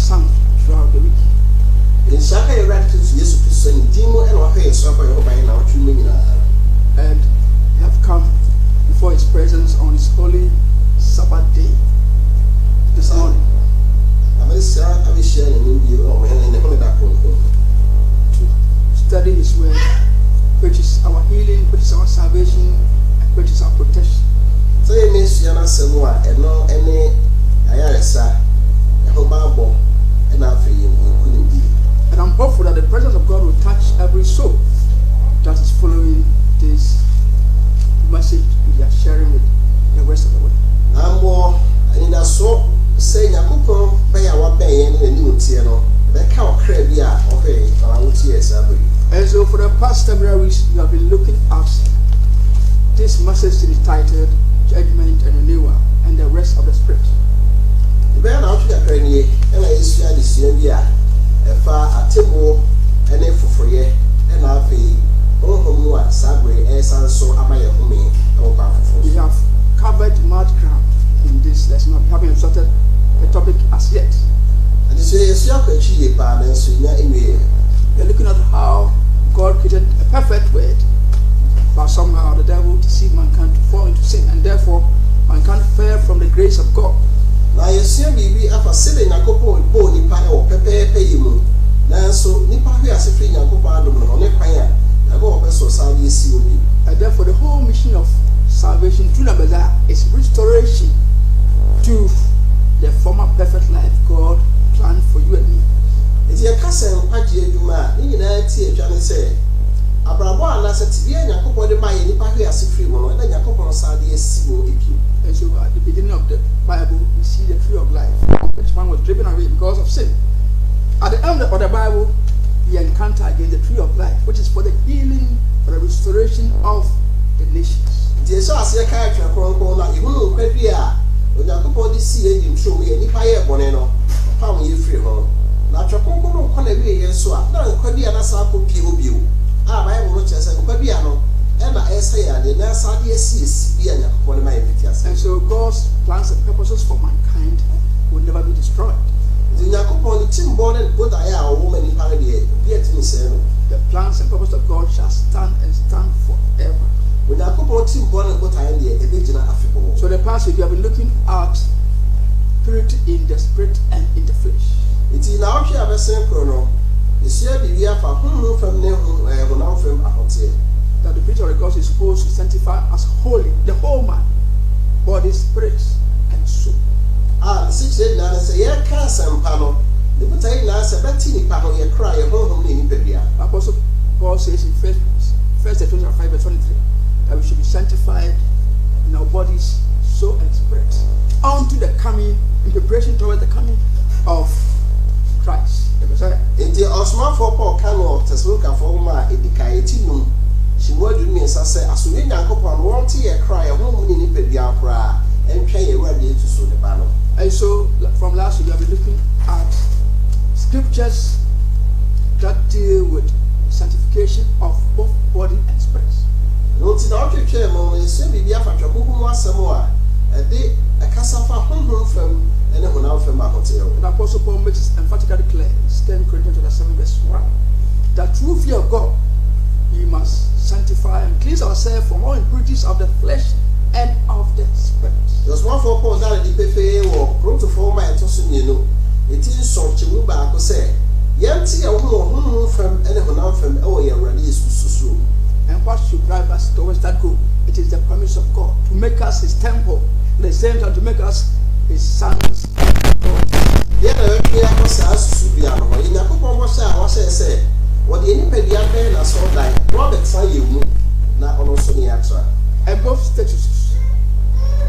sung throughout the week. And we have come before His presence on His holy Sabbath day this morning to study His word, which is our healing, which is our salvation, and which is our protection. And I'm hopeful that the presence of God will touch every soul that is following this message we are sharing with the rest of the world. And so for the past several weeks we have been looking at this message entitled Judgment and Renewal and the Rest of the Spirit. We have covered much ground in this lesson. We haven't started the topic as yet. We're looking at how God created a perfect world, but somehow the devil deceived mankind to fall into sin, and therefore mankind fell from the grace of God. And therefore the whole mission of salvation through the Messiah is restoration to the former perfect life God planned for you and me. And so at the beginning of the Bible, we see the tree of life, which man was driven away because of sin. At the end of the Bible, we encounter again the tree of life, which is for the healing, for the restoration of the nations. And so God's plans and purposes for mankind will never be destroyed. The plans and purposes of God shall stand and stand forever. So the past week we have been looking at purity in the spirit and in the flesh. That the preacher of God is supposed to sanctify as holy, the whole man, body, spirit, and soul. Apostle Paul says in 1 Thessalonians 5 verse 23 that we should be sanctified in our bodies, soul, and spirit unto the coming, in preparation towards the coming of Christ, the Messiah. And so from last week we have been looking at scriptures that deal with sanctification of both body and spirit. And Apostle Paul makes it emphatically clear in 10 Corinthians 7 verse 1 that through fear of God we must sanctify and cleanse ourselves from all impurities of the flesh and of the spirit. And what should drive us towards that goal? It is the promise of God to make us His temple, at the same time to make us His sons and daughters. And both statuses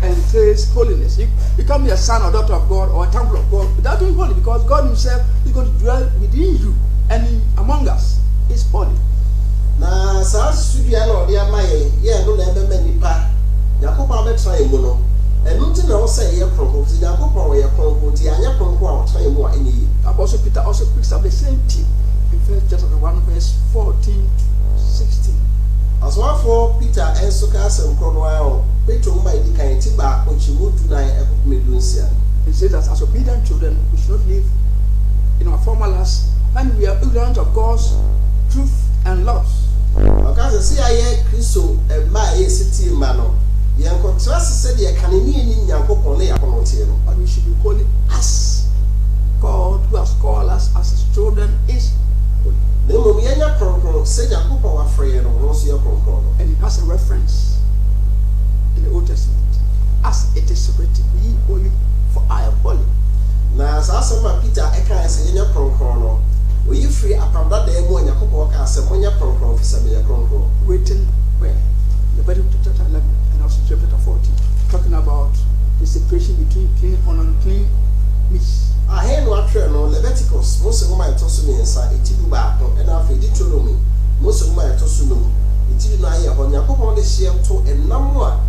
entails holiness. You become a son or daughter of God or a temple of God without being holy, because God Himself is going to dwell within you and among us is holy. Apostle Peter also picks up the same theme in 1 chapter 1 verse 14 to 16. As one for Peter and Sokasem Cornwell, Petro might be kind to back when she would tonight. He says that as obedient children we should not live in our formulas when we are ignorant of God's truth and laws. Okay, see, I hear Christo and my city mano. Young contrast said the Canadian young couple, but we should be calling us. God who has called us as his children is holy. And it has a reference in the Old Testament. As it is written, ye holy, for I am holy. Now, as I Peter, I can't say in your chrono. Will you free upon that day when your couple as a when your chrono for some chrono? Written where? Leviticus chapter 11 and also chapter 14, talking about the separation between clean and unclean meats. I hear no no Leviticus, most of my tossing inside, it will back and after Deuteronomy, most of my tossing, it will not hear on your couple the share to a number,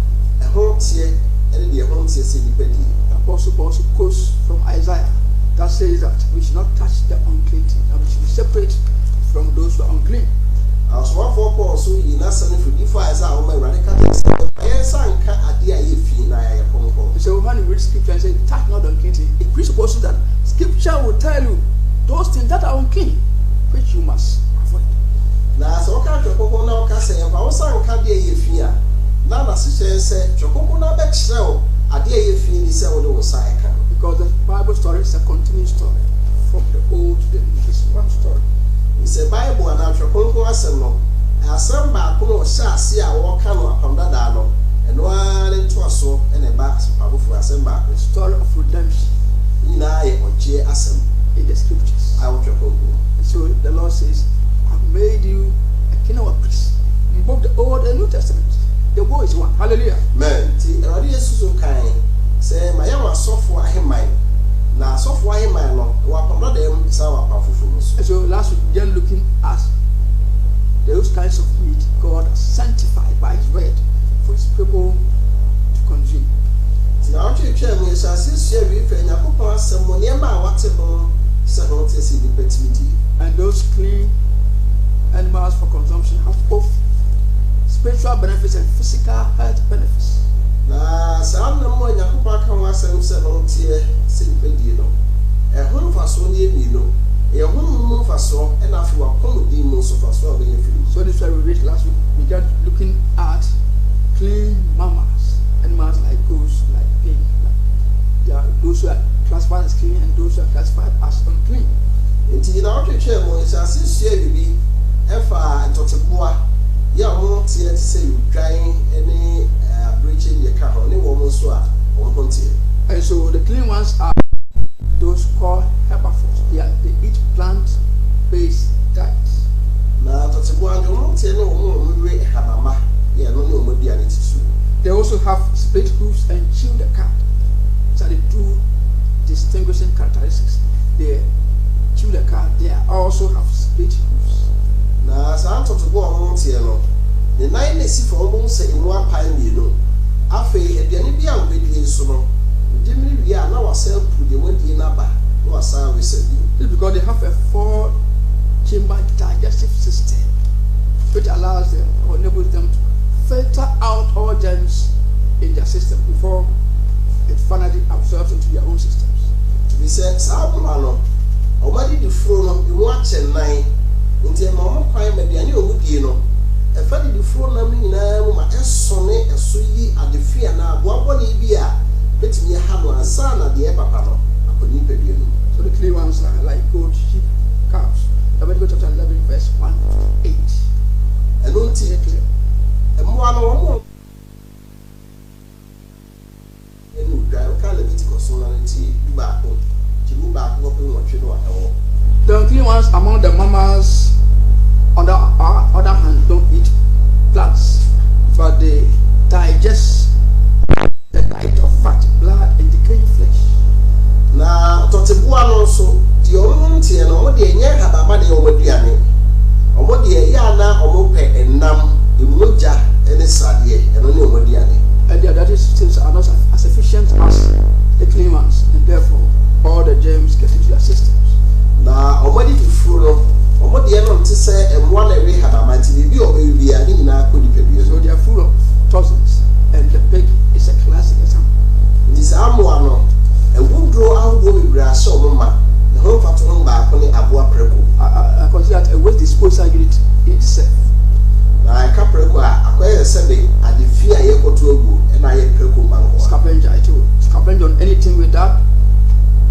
a home tier, and the home tier city. Apostle Paul quotes from Isaiah that says that we should not touch the unclean thing, and we should be separate from those who are unclean. I was one for Paul, so you not sending for if I saw my radical yes, I can't idea if you know your phone. So when you read scripture and say, touch not unclean thing, it presupposes that scripture will tell you those things that are unclean, which you must avoid. Now, so can't your phone now can say, if I was on can't if you are. Now, the sister said, your phone now back show, idea if you say what was I can. Because the Bible story is a continuous story from the old to the new. It's one story. It's a Bible and after Congo Assemble. Some back on shall see our walk upon that dano, and one into a soul and a back for assemble. The story of redemption in I or J. Assem in the scriptures. I want your Congo. So the Lord says, I've made you a king of a priest in both the Old and New Testament. The war is one. Hallelujah. Man, so kind. Say, my young software, I have mine. Now, software, I have mine. What them sour powerful. So last week, then looking at those kinds of meat God has sanctified by his word for his people to consume. Now, you tell me, so I see you and your papa, some money about whatever, several tests in the petty. And those clean animals for consumption have both spiritual benefits and physical health benefits. Now, some no more your papa can was several tier, simple deal. A home for so near me, no. A home for so, and after you are common demons of us all being free. So, this is why we read last week. We got looking at clean mammals, animals like goats, like pig. There are those who are classified as clean and those who are classified as unclean. Indeed, our chair was as this year be Efa and Totapoa. You are more tier to say you drying any breaching your car, only woman swat on hunting. And so the clean ones are those called herbivores. They eat plant-based diets. Now, Totapoa, you won't tell no woman we have a ma. Yeah, no more dear. They also have split hoofs and chew the cud. So the two distinguishing characteristics. They chew the cud. They also have split hoofs. Now, so I'm talking about one here. The 9 days for almost in one pine, you know. After a Janibia will be in summer. We are now ourselves to the wind in Abba. No, as I recently. Because they have a 4-chamber digestive system, which allows them or enables them to filter out all germs in their system before it finally absorbs into their own systems. To be said, Sabumano, already the throne, you watch and 9 until Mamma Prime and the annual Mugino. A funny the throne, I mean, a sonnet, a sweetie at the fear now, one body beer, bet me a hammer and son at the Epapano, upon Nipedium. So the clear ones are like goat, sheep, calves. Leviticus chapter 11, verse 1 to 8. And don't see it clear. And one or more. And you drive a Leviticus solemnity back home. To move back, open what you know at all. The unclean ones among the mammals, on the other hand, don't eat plants, but they digest the diet of fat, blood, and decaying flesh. Now, Totibuan also, the only thing and all the young have a money over the anime. Or what the Yana or Mope and Nam, the Muja, and the Sadie, and only over the anime. And the other systems are not as efficient as the clean ones, and therefore all the germs get into their systems. Now, already the fruit, or what the end to say, and one every have a mighty baby or baby, and in our could be. So they are full of toxins, and the pig is a classic example. This Amuano, and won't grow out with grass or mamma, the whole pattern back. disposal unit itself. Na kapreko a akoye sebe adefi a yekoto agu na ye preko manko. Scavenger on anything without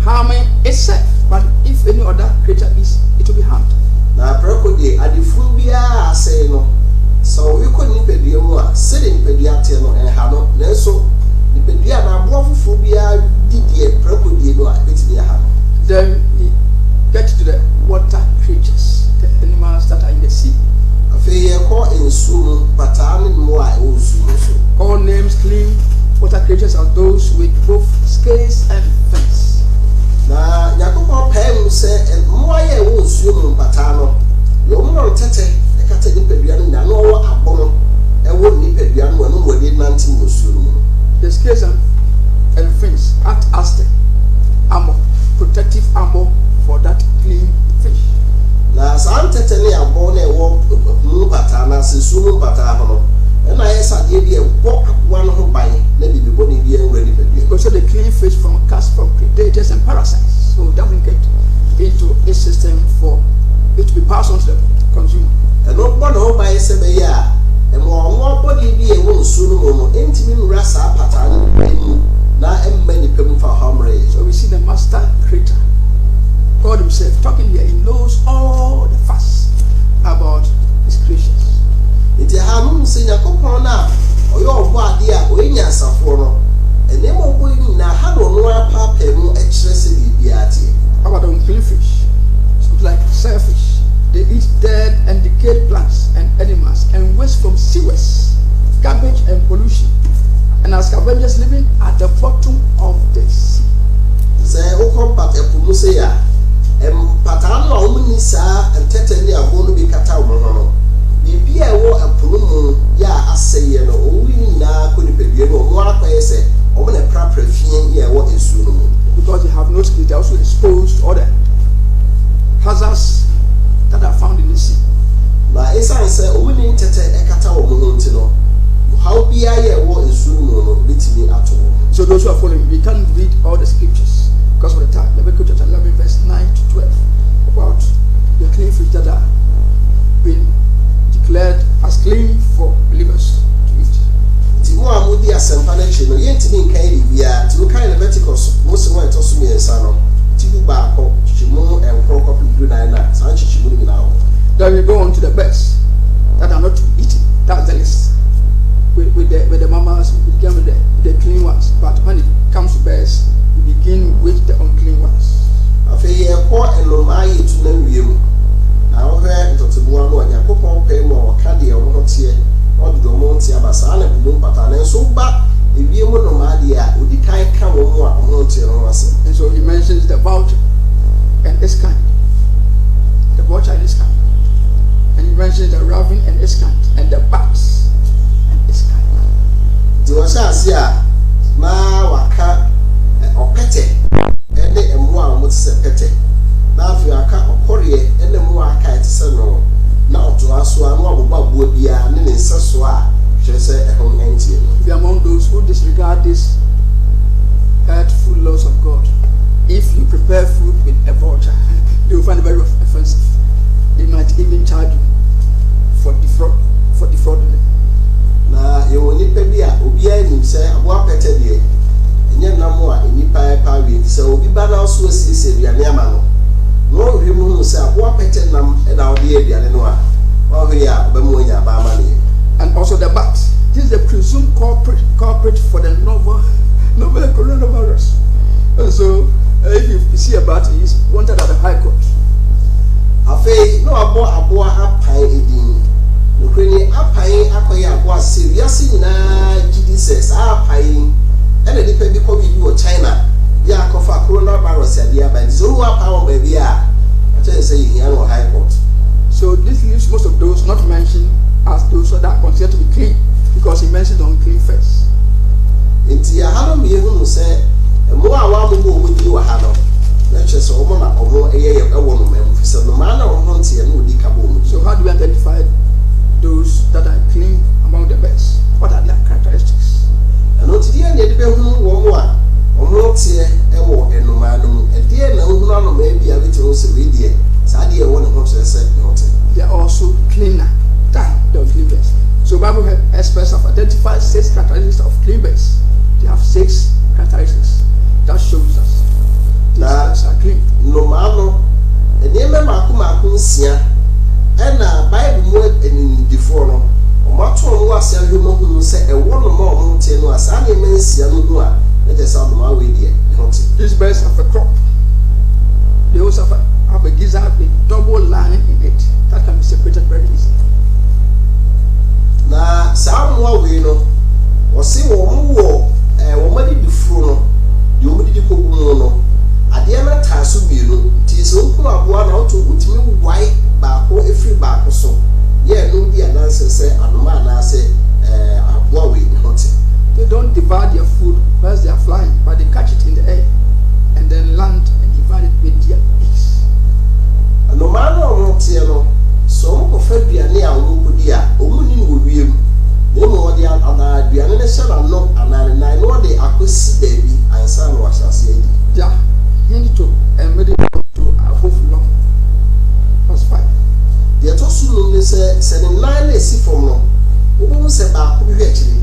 harming itself. But if any other creature is, it will be harmed. Na preko de adefu bia asay no. So we ko nipadua mu a se de nipadua te no ha no nanso nipadua na abofufu bia didie preko die no a betidi ha no. Then we get to the water creatures, the animals that are in the sea. All names clean water creatures are those with both scales and fins. Na Yakobo pem say moye wo nsuo patano. Yo mo tete e kata nipadua no na no wo abon e wo nipadua no no wodi nanti nsuo no. The scales and fins act as the armor, protective armor for that clean fish. Na san tete ne abon e wo mu patana sesu patana no. And I said, "You walk one who by maybe the body be ready." Also, the clean fish from cast from predators and parasites, so it doesn't get into a system for it to be passed on to the consumer. And not one who by Sebeya, and more body be a woman soon, intimate rasa pattern, now and many people for harm. So we see the master creator, God Himself, talking here. He knows all the facts about His creations. Iti hamu senya kopona oyo obo ade a onya asafo no enemo obo ni na ha no no apa pemu e kire se bibiate. About unclean fish, so like sailfish, they eat dead and decayed plants and animals and waste from sewers, garbage and pollution, and are scavengers living at the bottom of the sea. Say o pat epumu se ya patano a omni sa entete ni abonu bi kata wo no. Bibia wo apunumu ya aseye no owini na konipedie no mo akwaye se omo na prafrafien ya wo esu no. Because they have no skill, they are also exposed to other hazards that are found in the sea. Na esan se owini tete ekata wo mo nti no how bia ya wo esu no bitimi ato. So those who are following, we can't read all the scriptures because of the time. Leviticus chapter 11 verse 9 to 12 about the clean fish that are being declared as clean for believers to eat. Timo amudi asempana chino yentimi nkan bibia timo kan Leviticus Mose wa etoso miensa no tibu ba akọ chichimu enkro kopi du na na san chichimu ni na. Then we go on to the birds that are not to be eaten. That's the list. With the mammals, we begin with the clean ones. But when it comes to birds, we begin with the unclean ones. Afei ko eloma yitu na wiem. Na wo hwe ntotebo no anya kopon pe mo ka de wo hotie o do mo ntia basa na bu pata na so ba ewie mo no ma de a odi kan ka wo mo a wo hotie no ase. And so he mentions the vulture and its kind. The vulture and its kind. And he mentions the raven and its kind. And the bats and its kind. Do wa sha ase a ma waka opete ene emu a mo tse pete. Na afi aka okoriye ene mu aka etise no na oto aso anu abobabo bia ne nseso a hwese ehon entie no. Be among those who disregard this earthful laws of God. If you prepare food with a vulture, they will find it very offensive. They might even charge you for defrauding them. Na ye woni pe bia obi anim se abo apete de enye namo a enipa pa wi se obi ba na so asiesie duane ama no. No human say what petted nam and our dear Dianoa. And also the bat. This is the presumed culprit for the novel coronavirus. And so if you see a bat, he is wanted at the High Court. Afe no abo apai edin. No kreni apai akoya abo serious na gidi says apai and the people come in China. Ya kofa coronavirus ya dia by so wa power baby a say here no High Court. So this leaves most of those not mentioned as those that are considered to be clean because he mentioned unclean first. Inti ya hano mi ehunu say mo a wa mo mo di wa hano na chese omo na omo eye ewo no mem fi se no ma na omo ntie na odi ka bo. So how do we identify those that are clean among the birds? What are their characteristics? And not the end de be hunu wo mo a omo tie ewo enuma no e die na hunu no ma bia bi te o se we die sa die wo ne ho chese no te. They are all clean birds. They have 6 characteristics that shows us these birds are clean. No mano, and the Maku Sia, and Bible word and before no. Mato was a human who said a one more mountain was any means Yanua. Let us out of my way here. These birds have a crop. They also have a gizzard with double line in it that can be separated very easily. Now, some way no, or see one war, woman before you would be no. At the end of Tasu Bino, tis open up one out to me white back or a free back or so. Yeah, no, the answer say, and man, I say, they don't divide their food whilst they are flying, but they catch it in the air and then land and divide it with their beaks. And no matter what you know, so much of it near Wudia, only will be no more than other Diana no, and I know they are baby and son was said. Yeah, you need to and meditate to a whole long. Verse 5. The Tosu said, 9 days from no. Who said about actually?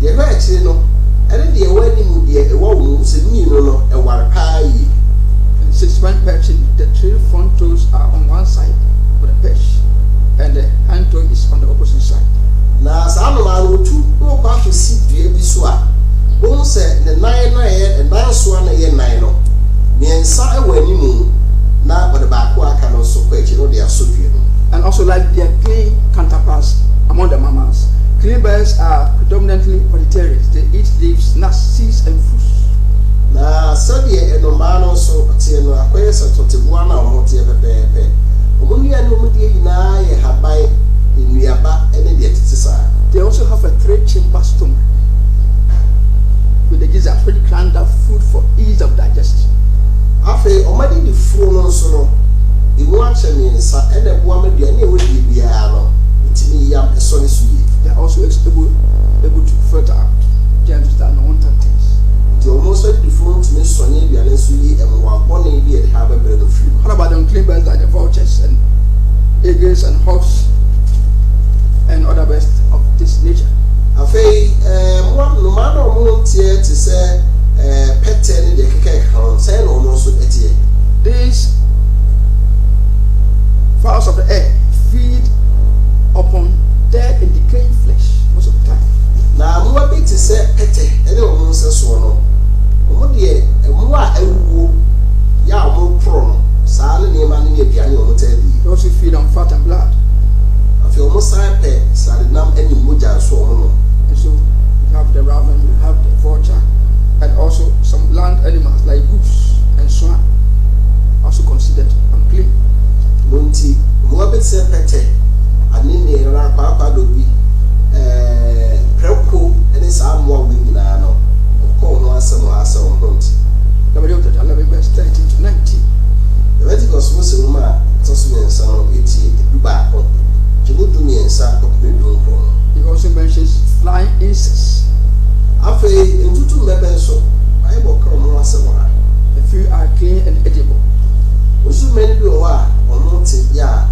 The actually no, and the wedding would be a woman said, no, a war pie. And 6 when perching, the 3 front toes are on one side with a perch, and the hand toe is on the opposite side. Now, some man two go back to see the Ebisua. Who said the 9 and 9 swan a year 9. Me and Sa when you move now, but the back can also question or they are so few. And also, like their clean counterparts among the mammals, clean birds are predominantly vegetarians. They eat leaves, nuts, seeds, and fruits. Now, so the Enomano so Tiano acquires a Totibuana or Motia Pepe. Omunia no Mudia have by in Miaba and the They also have a 3-chamber stomach with the gizzard which grind up food for ease of digestion. After already the phone so in one chance and the woman the any would be piano. They are also able to filter out germs that are unwanted things. They almost the phone to me Sonny and Sui and one bonny beard have a bread of food. How about them clean birds like the vultures and eagles and hawks and other birds of this nature? I say, one no matter what here to say, pet telling the cake, say almost at here. These fowls of the air feed upon dead and decaying flesh most of the time. Now, more bit to say pete, and almost as one. What dear, and more ya more prone, silent near man near piano. They also feed on fat and blood. I feel almost like pet, silent numb any muja so. And so we have the raven, we have the vulture, and also some land animals like goose and swan, also considered unclean. Monty, more bit say pete. And in the Papa do be Preco and it's our more wing now. Of course, no some last on hunt. Leviticus 11 verse 13 to 19. The Leviticus was a woman, Tossman and son of 80, back on. Jimmy and Sack of Midland. He also mentions flying insects. After into 2 members, so I will come once a while. The few are clean and edible. Also, many do or not, yeah,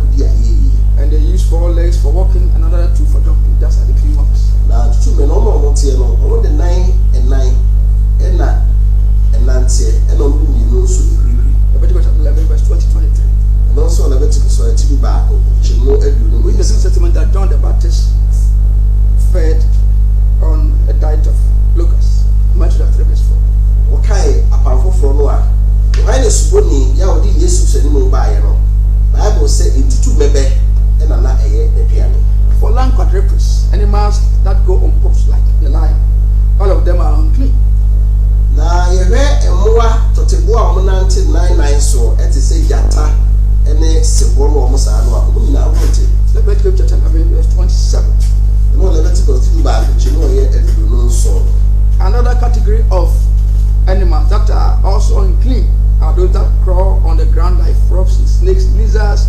and they use 4 legs for walking and another 2 for jumping. That's how the clean ones. Now, 2 men almost here, all the 9 and 9 and 9 and 90 and on you know so really. Leviticus 11 verse 20-23. And also Leviticus so to be back, which you know with the New Testament that John the Baptist fed on a diet of locusts. Matthew 3 verse 4. Okay, apart from Noah. Why the Suboni, Yahudi Jesus and Mumbai, Bible said into 2 maybe and another the piano. For land quadrupeds, animals that go on props like the lion, all of them are unclean. Now you read a more to the war 1999 so at the say Yata and a simple almost Leviticus chapter 11 verse 27. No Leviticus to back, but you know yet and you know so. Another category of animals that are also unclean are those that crawl on the ground like frogs, snakes, lizards,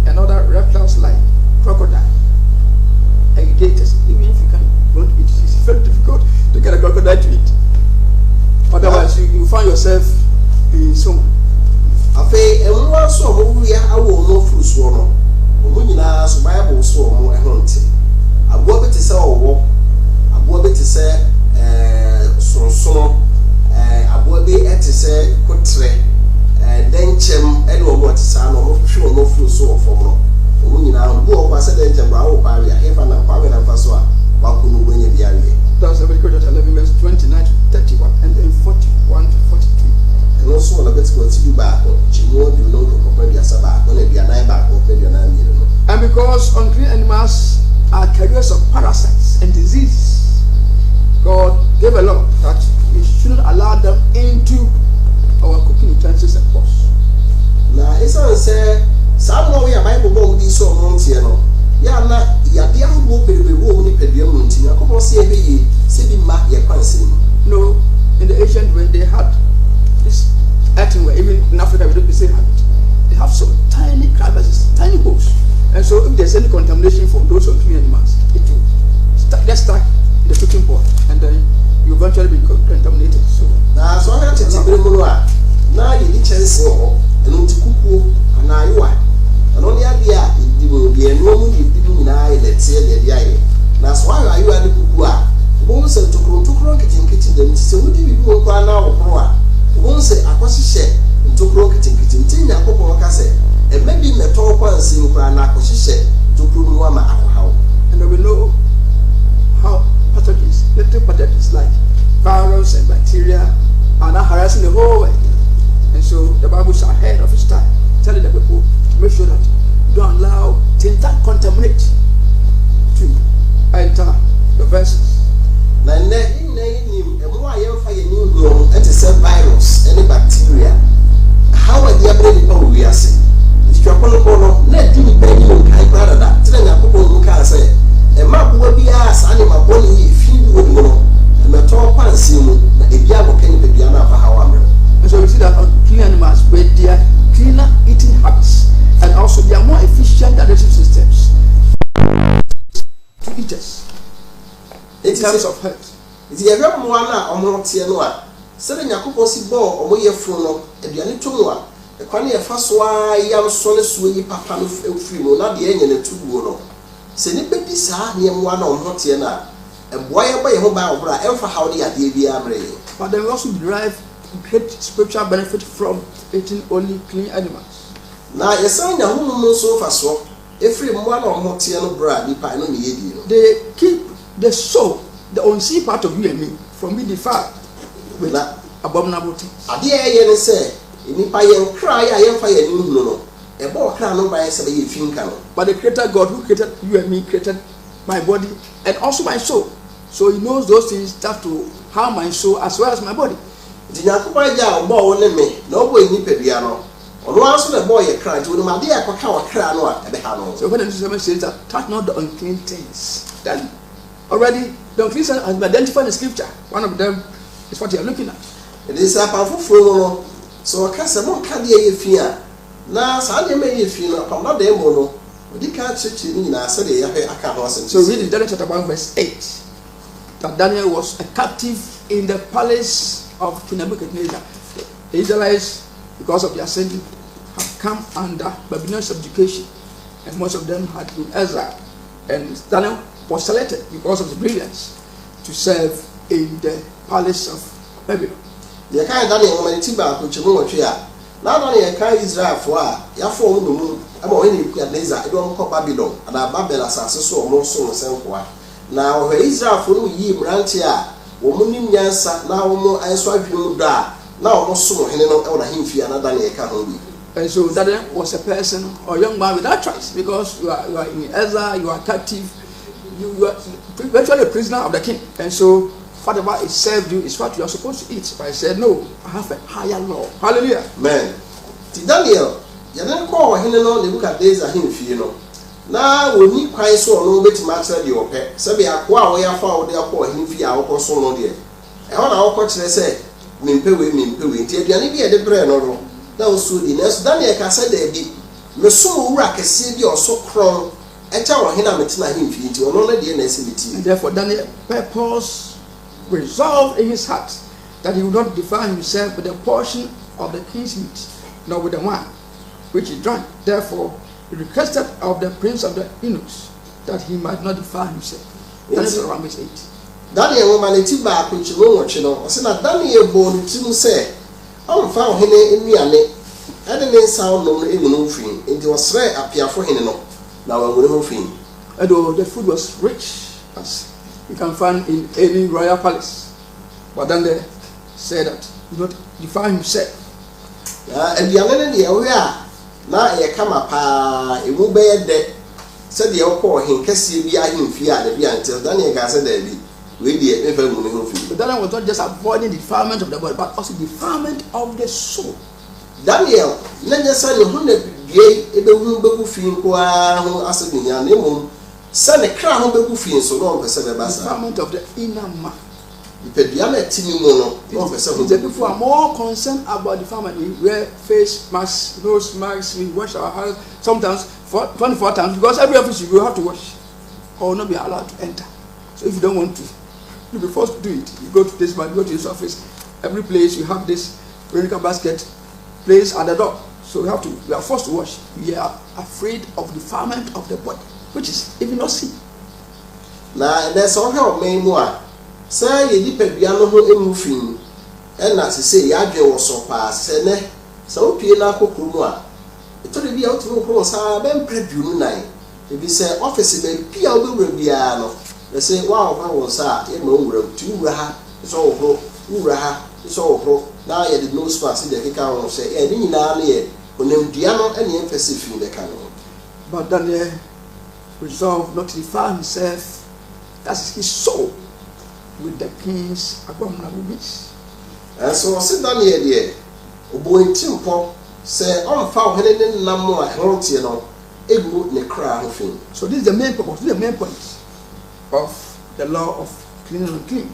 and other reptiles like crocodile, alligators. Even if you don't eat, it's very difficult to get a crocodile to eat. Otherwise, you find yourself in some. I feel and one so we are no fruits one. When you know, so Bible so more a hunting. I go to say, I go to say, soro aboa bi ete se kotre denchem ene omo tisa no mo hwe no furu so ofom no omo nyina bo o kwa se denchem ba wo pa ya hefa na kwa na mfa so a wa ko no wenye bia we. That's Leviticus 11 verse 29 to 31 and then 41 to 42. And also on a bit continue back chimo do no ko pa bia sa ba ko na bia na ba ko pe bia na mi no. And because unclean animals are carriers of parasites and diseases, God gave a law that we shouldn't allow them into our cooking utensils and pots. Na isa say some no we Bible bo di so mo ntie no ya na ya dia ho bebe wo ni pedua mu nti akoko se ebe yi se bi ma ye kwanse. No, in the ancient way they had this earthenware. Even in Africa we don't say habit. They have some tiny crevices, tiny holes, and so if there's any contamination from those unclean animals, it will get stuck in the cooking pot, and then you eventually be contaminated. So na so ha tete bere mu no a na ye di chance ho eno nti kuku na ayoa ano ne ade a di mo bi eno mu di bi na ye lete le dia ye na so ayoa ne kuku a bo se tokro kitin dem se wodi bi wo kwa na wo pro a bo se akwahye tokro kitin tin nya kokon ka se e maybe meto kwa nsi kwa na akwahye tokro mu ama akwahawo. And we know how pathogens, little pathogens like virus and bacteria are now harassing the whole world. And so the Bible is ahead of its time, telling the people to make sure that you don't allow things that contaminate to enter the vessels. Na ni emo a yem fa ye ni no et is virus any bacteria how are they able to we ase if you are kono na di ni pe ni o kai para da tire nya kokon mu ka say e ma bo bia sa ni ma boni yi fi wo ni no e me to kwansi mu na e bia go kan pe bia na fa hawa mre. And so we see that clean animals with their cleaner eating habits and also they are more efficient digestive systems to eaters in terms of health. It is a very moana or more tianoa. Seven Yakupo si bo or moye funo, and Yanitoa, the Quania Faswa, Yam Solis, Way Papa of Frimo, not the end and the two wono. Senipeti sa near one or more tiana, and why by home by Obra, Alpha Howdy at the ABM. But they will also derive great spiritual benefit from eating only clean animals. Now, a son Yahumo so fast, every one or more tiano bra, the pino me. They keep the soul, the unseen part of you and me, from being defiled with abominable things. I dear yen say, in the pie cry, I am fire no. A ball can by say you think. But the Creator God who created you and me created my body and also my soul. So He knows those things that to harm my soul as well as my body. The Yakuba ball me, no boy ni pediano. Or once the boy cried to my dear Kakawa crano at the Hano. So when the Testament says that touch not the unclean things, then already the unclean has been identified in Scripture. One of them is what you are looking at. It is a powerful flow. So I can't say more candy fear. Now, Sunday may feel upon not the mono. We can't church in us. So read in Daniel chapter 1 verse 8 that Daniel was a captive in the palace of King Nebuchadnezzar. The Israelites, because of their sin, have come under Babylonian subjugation, and most of them had been exiled. And Daniel was selected because of the brilliance to serve in the palace of Babylon. The kind of Daniel when Tiba which you not only a kind Israel for ya for no about any Nebuchadnezzar, I don't call Babylon, and our Babylon as so more so and now Israel for ye branchia, woman yansa, now more I swipe you da, now more so and on him fear another Daniel. And so Daniel was a person or young man without choice because you are in exile, you are captive, you are virtually a prisoner of the king. And so whatever is served you is what you are supposed to eat. But I said, no, I have a higher law. Hallelujah. Man. Daniel, you don't call him on the book at days of him, you know. Now, we need quite so no bit matter your pet. Sabi aqua, we are for their poor him for our son on dear. And what our coach say, Mimpewe, Tiani at the brain or that was so the next Daniel can say they be. Meso rack a city or so crown, and tell him I'm him feet, or only the NSMT. Therefore, Daniel purpose resolved in his heart that he would not defile himself with a portion of the king's meat, nor with the wine which he drank. Therefore, he requested of the prince of the Enoch that he might not defile himself. That is around verse 8. Daniel woman ti ba ko chimo wo no o se na Daniel bo no ti mu se o mfa ohene enuane ade ne nsa no no emu no mfin enti wo sre apiafo hene no na wa mu no mfin. And the food was rich, as you can find in any royal palace. But then they said that he not define himself. Aduane ne we a na ye kama pa emu be de said the okko hin kase bi ahemfi a da bi antel Daniel ga said da bi we dey ever mu no mfin. But Daniel was not just avoiding the defilement of the body, but also defilement of the soul. Daniel na nyesa ne hu na bie ebehu bebu fin ko a ho asedunya na emom se ne kra ho bebu fin so no pese be basa. Defilement of the inner man. The people are more concerned about the family. We wear face masks, nose masks, we wash our hands sometimes 24 times because every office you will have to wash or not be allowed to enter. So if you don't want to, you'll be forced to do it. You go to this bank, you go to this office, every place you have this Veronica basket placed at the door. So we are forced to wash. We are afraid of the defilement of the body, which is even not sin. Now there's all help me more. Say ye di pedua no ho emufin e na se say ya dwe wo so pa se ne so pie na kokuru mu a to de bia otu ko sa be mpredu nu nan e bi say office be pia obewura bia no they say wa ho wo sa e ma wura tu wura ha so wo wura ha so wo na ye de no space de keka wo say e ni nyina na ye onem dua no e ne emphasis fin de ka no. But Daniel resolved not to defile himself, that's his soul, with the king's abominable meats. And so sit down here, dear. Oboin timpo say on foul headed namo a healthy no egu ne cry thing. So this is the main purpose, this is the main point of the law of clean and unclean.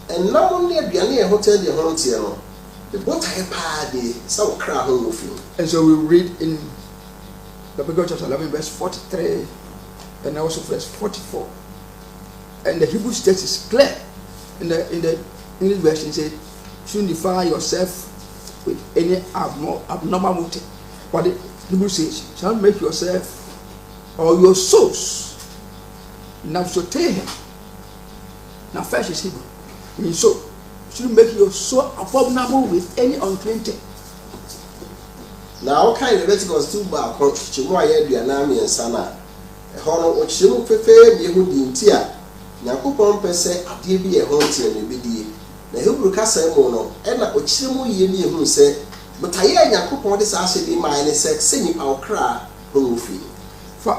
And now only a biane hotel the healthy no. The what I party so cry home thing. And so we read in the book of chapter 11 verse 43 and also verse 44. And the Hebrew text is clear. In the English version, it says, shouldn't defile yourself with any abnormal motive. But the Hebrew says, shall make yourself or your souls navsotehem. Now, first is Hebrew. Means so, shouldn't make your soul abominable with any unclean thing. Now, kind of Leviticus 2 bar, Chimoya, Dianami, and Sana. A honor which you prefer, you would be in tear. Yakupon pese adie bi e ho ntie ne bidie na Hebrew kasa mu no e na ochiremu ye ni ehun se mutaye Yakupon de sa hye di mai ne se seni awkra ho fi. For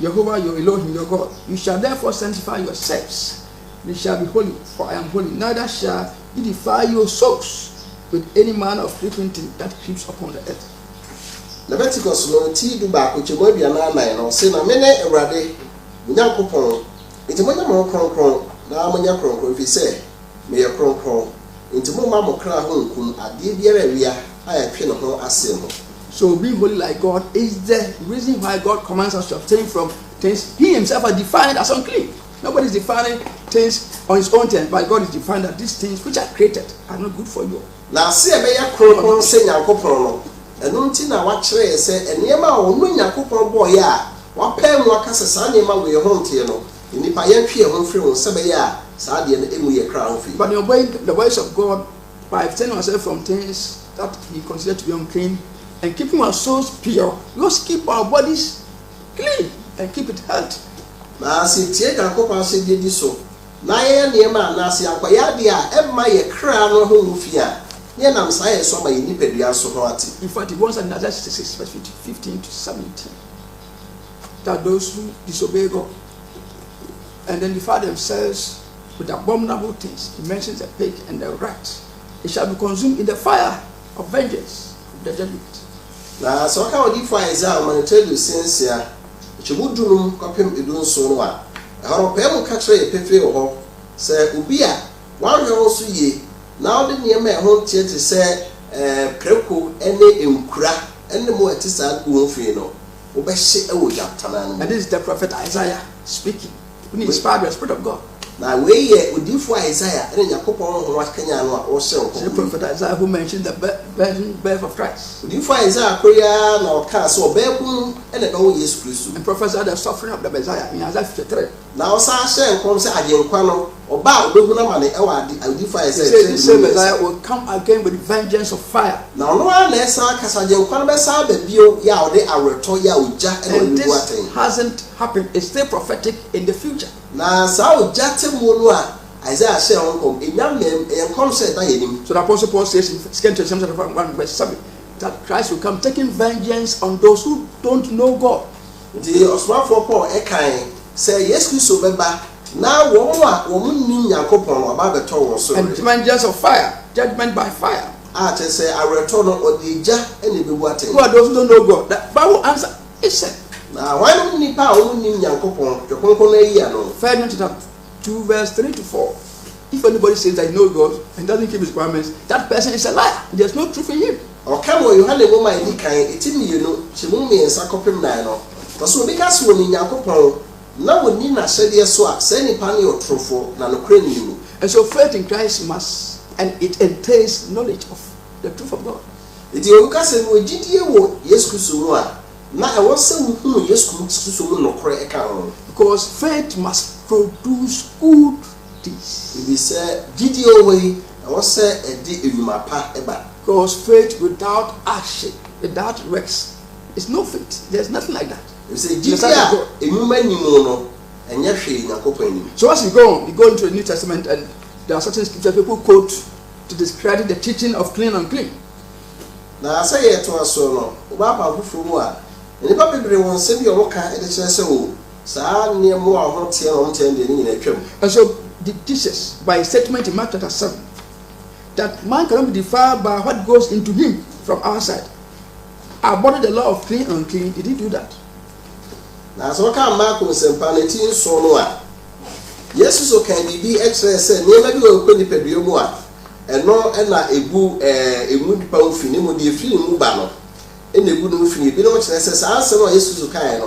Jehovah your Elohim your God, you shall therefore sanctify yourselves, you shall be holy, for I am holy. Neither shall you defile your souls with any manner of creeping thing that creeps upon the earth. Leviticus no ti du ba ko chemo bia na nan no se na mene Awurade Yakupon It's a man more crown, now when you're crown, if you say, may a crown, into more mamma crown, a dear area, I appear no assemble. So being holy like God is the reason why God commands us to abstain from things He Himself has defined as unclean. Nobody is defining things on his own terms, but God is defined that these things which are created are not good for you. Now, see a mere crown, say Yakupon, and until now, what say, and Yama or no Yakupon boy, ya, what pen workers a son, Yama with your home tail. But your obeying the voice of God by abstaining ourselves from things that He considers to be unclean and keeping our souls pure, we must keep our bodies clean and keep it healthy. Now, see, take a couple of said so. Naya near man, Nasi Aquayadia, and my crown of whom fear. Yen am say so by Nipedia so hearty. In fact, it was another 66 verse 15 to 17. That those who disobey God and then defile themselves with abominable things. He mentions the pig and the rat. It shall be consumed in the fire of vengeance of the judgment. Now, so how do you find out when I tell you since here, you would do copy doing so one. How a pebble catch a pepe or say, Ubia, one also ye. Now the near man home to say, Preco, any imcra, and the more it is at Woofino. And this is the prophet Isaiah speaking. Inspired by the Spirit of God. Now we Udifo Isaiah and Yakupon was Kenyano or so. The prophet Isaiah who mentioned the birth of Christ. Udifo Isaiah Korea no castle Bebu and the old Jesus Christ. And prophesied the suffering of the Messiah in Isaiah 53. Now Sasha comes say Ajenquano or Bow Duguna money Udifo Isaiah. The same Messiah will come again with vengeance of fire. Now no one less Casajenquan Bessa the Bio Yao de Aretoya Uja and this hasn't happened. It's still prophetic in the future. Now so Jate Munua Isaiah said on a young man and concept by him. So the Apostle Paul says in 2 Timothy 1 verse 7 that Christ will come taking vengeance on those who don't know God. The Osman for Paul Ekai say yes Christo Beba now woman mean Yakopon about the tower so and vengeance of fire, judgment by fire. I just say I return on the ja and the water. Who are those who don't know God? That Bible answer is said. Now why don't you power mean Yakopon to Concola? 1 Timothy 2 verse 3 to 4. If anybody says that he knows God and doesn't keep his requirements, that person is a liar. There's no truth in him. Or come on, you had a woman in the kind, it's in you know, she won't be a Sacopim Nino. For so because when in Yakopon, now we need not say yes, so sending panny or truthful, than Ukrainian. And so faith in Christ must, and it entails knowledge of the truth of God. It is because we did you, yes, Kusuma. Now I was saying, yes, Kusuma no correct account. Because faith must produce good deeds. If we say, did you way, I was say, a deed in my part about. Because faith without action, without works, is no faith. There's nothing like that. You say, did you and yes, she in so as we go into the New Testament, and there are certain scriptures people quote to discredit the teaching of clean and unclean. Now I say it to us so no, Baba from what? And the Bible won't send your worker at the church. So near more hot here on 10 in a trim. And so it teaches by statement in Mark chapter 7 that man cannot be defiled by what goes into him from outside. About the law of clean and unclean, did he do that? Now so can Mark was empanating so no. Yes, so can be extra said, never go to the pediomoa. And no, and a boo a mood pound finimo, the film mubano. And the good movie, you know, says, answer no, yes, so kind.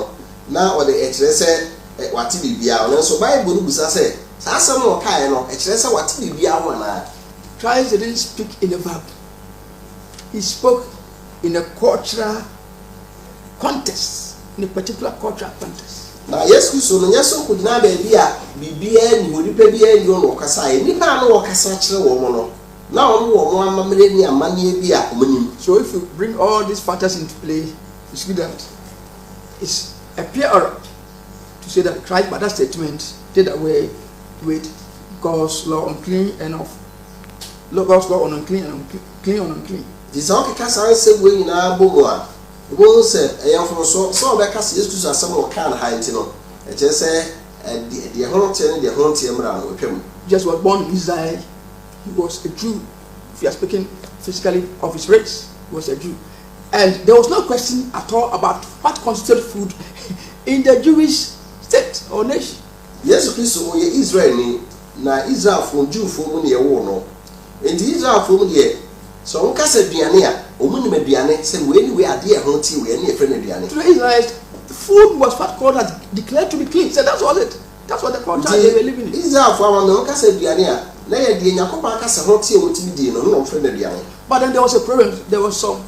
Now, what the HSA, what TBA, and so by Burusa said, Sasa more kind of HSA, what TBA one. Christ didn't speak in a verb, he spoke in a cultural context, in a particular cultural context. Now, yes, so yes, could not be BBN, you would be a young or Kasai, Nipa or Casacha woman. Now, one millennia money be a woman. So, if you bring all these factors into play, you see that it's appear to say that Christ by that statement did away with God's law on clean and of God's law on unclean and clean on unclean. This all because I said we in our bomoa. The woman said, I am from so that Cassie is to some more kind of height, you know. I just say, the haunting, the haunting around with him. Just was born in Israel, he was a Jew. If you are speaking physically of his race, he was a Jew. And there was no question at all about what constituted food in the Jewish state or nation. Yes, Christ, we Israel, now Israel from Jew for money a war no. And Israel from the so Casa Diania, or Munime Diane, said, when we are dear hunting, we are near friend Diane. To Israel, food was what God has declared to be clean. So that's all it. That's what the culture they were living in. Israel from no Casa Diania, Naya Diana Casa Hunting with me, no friend Diane. But then there was a problem. There was some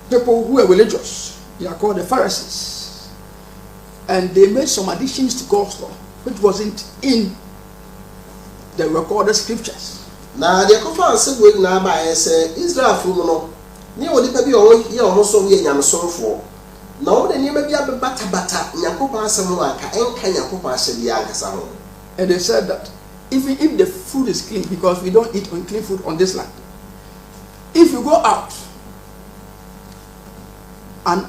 people who were religious. They are called the Pharisees. And they made some additions to God's law, which wasn't in the recorded scriptures. Now, the conference with Naba say Israel from no, near what it may be all here also we are so for. Now, the name may be a bata, Yakupa Samuaka, and can Yakupa said the Yankasamo. And they said that even if the food is clean, because we don't eat unclean food on this land, if you go out, an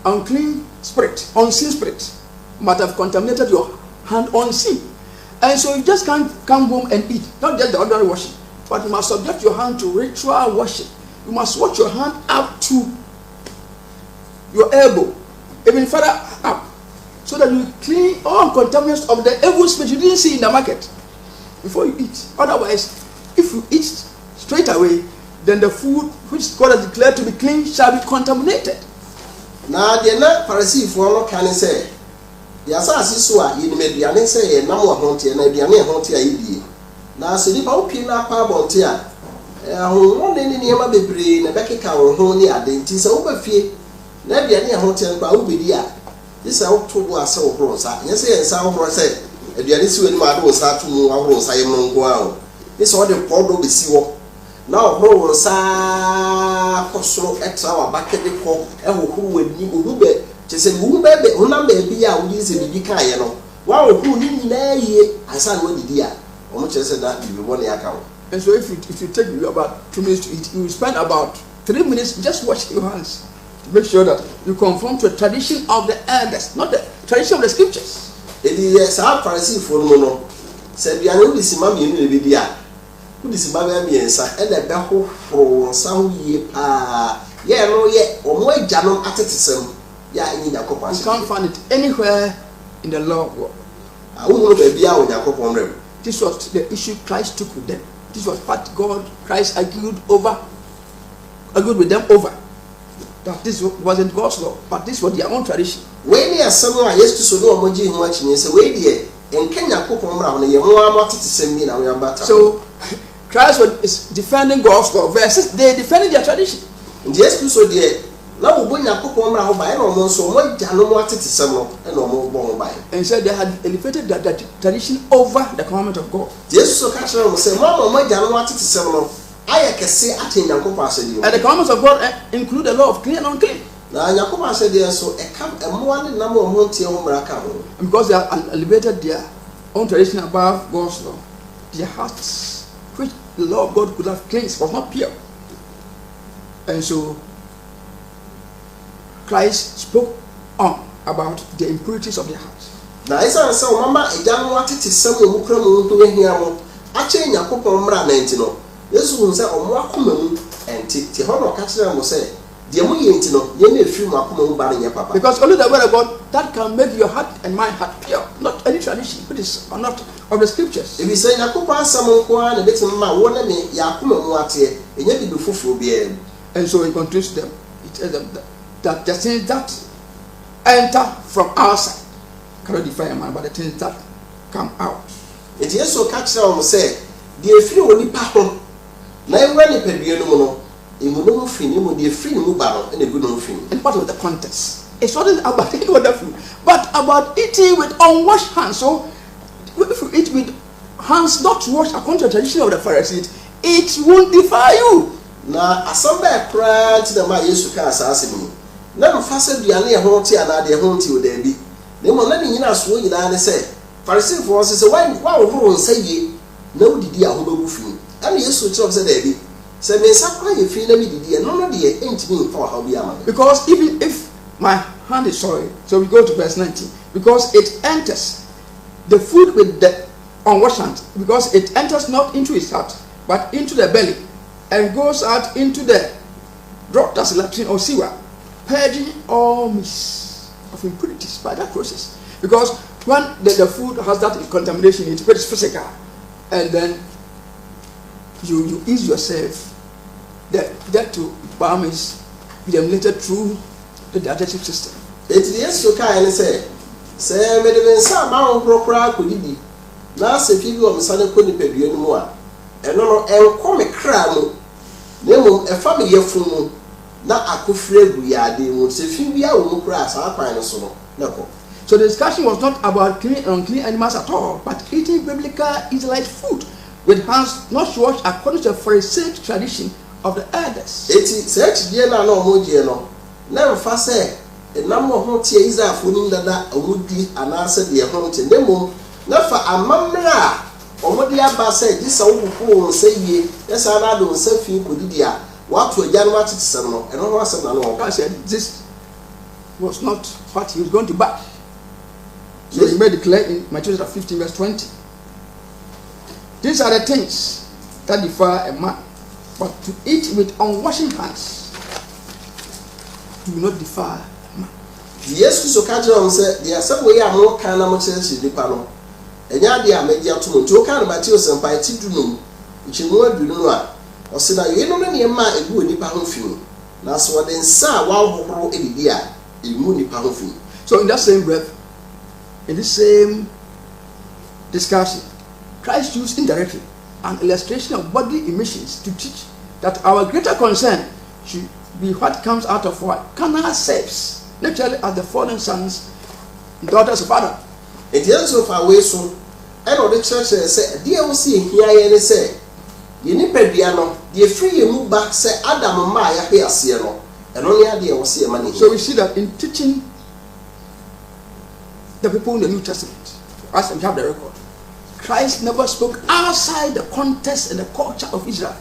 unclean spirit, unseen spirit, might have contaminated your hand unseen. And so you just can't come home and eat, not just the ordinary washing, but you must subject your hand to ritual washing. You must wash your hand up to your elbow, even further up, so that you clean all contaminants of the evil spirit you didn't see in the market before you eat. Otherwise, if you eat straight away, then the food which God has declared to be clean shall be contaminated. Now, the Pharisee for all can say, Yasasi so a ye aduane sɛ ye nam wɔ ho te na aduane ho te a yedie na sɛ nipa opie na pa abɔnte a ho ne niema bebree na bɛkeka wo ho ne ade nti sɛ wo ba fie na aduane ho te no ba wo bedi a isa wo to bo ase wo horo nsa nyɛ sɛ nsa wo horo sɛ aduane si wani ma ade wo nsa to mu wo horo nsa yɛ no nko a o ni sɛ wo de pɔdo besi wo na wo horo nsa kɔsoro ɛtra wa bakede kɔ ɛhohoro wani wo be kyese wo bebe honam baabi a wo yise bibi kan ye no wa wo hu ni nyina yie asa no didi a o mo kyese da bibi wo ne aka wo. And so if you take you about 2 minutes to eat, you will spend about 3 minutes just wash your hands to make sure that you conform to the tradition of the elders, not the tradition of the scriptures. Edi yes our Pharisee for no se bia no disima mienu le bi dia wo disima ba miensa e na be hohoro nsa ho yie pa ye no ye o mo agya no atetesem ya enyi Yakobon. You can't find it anywhere in the law of God. Awu be bia o Yakobon rem. This was the issue Christ took with them. This was what Christ argued with them over. That this wasn't God's law, but this was their own tradition. When you are someone yes to so no moji ho achi ni say we dey en Kenya Yakobon mra ho ye ho amatete mi na we ambata. So Christ is defending God's law versus they defending their tradition. Yes to so there na wo bo Yakobon mra ho ba e no mo so mo gya no mo atete sem no e no mo bo ho ba. And said they had elevated that tradition over the commandment of God. Jesus so catch them say mo gya no atete sem no aye kese ate Yakobon asedi. And the commandments of God include the law of clean and unclean. Na Yakobon asedi so e kam mo ane na mo ho tie ho mra ka ho. Because they have elevated their own tradition above God's law. Their hearts, which the law of God could have cleansed, was not pure. And so Christ spoke on about the impurities of their hearts. Na isa nsa o mama ejanu atete sem e mukra mu to ehia mo ache Yakobon mra na enti no Yesu hu se o mo akoma mu enti ti ho no ka kire mo se de mo ye enti no ye na efiri mo akoma mu ba na papa. Because only the word of God that can make your heart and my heart pure, not any tradition, which is not of the scriptures. If you say Yakobon asam nko a na betim ma wo na me yakoma mu ate enya bi fufuro bia. And so he continues them. He tells them that the things that enter from outside cannot define a man, but the things that come out. It is so catch them say, the free only pattern. Now, when you pay no more, you will not free, you will be free, no battle, and a good no free. And part of the context, it's not about eating with the food, but about eating with unwashed hands. So, if you eat with hands not washed according to the tradition of the Pharisees, it won't defile you. Now, as some bad cry to the man, yes, you can't assassinate me. Now, fasten the only haunty and I haunty with their be. They will let me in us when you say, Pharisee for us is a wine, wow, say ye, no, did you have a free. And yes, so talks a baby. Say, may supply a free, and none of the ain't me for how we are. Because even if my hand is sorry, so we go to verse 19, because it enters the food with the unwashed hand, because it enters not into his heart, but into the belly, and goes out into the drop, that's latrine or sewer, purging all mist of impurities by that process. Because when the food has that contamination, it's very physical, and then you ease yourself, that to balm is eliminated through the digestive system. It is so kind of say, Medicine, some mountain procra could be. Now, if you of Sunday couldn't pay you anymore, and no, and come a cram, name a family of food. Now I could free we are the most if you are grass, our pine so no. So the discussion was not about clean and unclean animals at all, but eating biblical Israelite food with hands not washed according to the Pharisaic tradition of the elders. It is such dear no more dear no. Never fast say a number of hot tears are fooling that a would be an answer dear haunting them. Never a mamma or what the Abba said, this old fool say ye, yes, I don't say few could dear. What to a young watch some and all was another. I said this was not what he was going to buy. So he made it clear in Matthew 15, verse 20. These are the things that defile a man, but to eat with unwashed hands do not defile a man. Yes, so catch on said, there are some way I'm more kind of much as the panel. And yard made you to kind of materials and by Tidunum, which you know, you know. Or say that you don't know any man a good nipa home. That's what then saw wow, a dear, a moon nipa home. So, in that same breath, in the same discussion, Christ used indirectly an illustration of bodily emissions to teach that our greater concern should be what comes out of what carnal selves, naturally as the fallen sons and daughters of Adam. It is of our way so, and on the church say, dear, we see here and say, you need Pediano, the free you move back, say Adam and Maya here, Sieno, and only idea was see money. So we see that in teaching the people in the New Testament, as we have the record, Christ never spoke outside the context and the culture of Israel.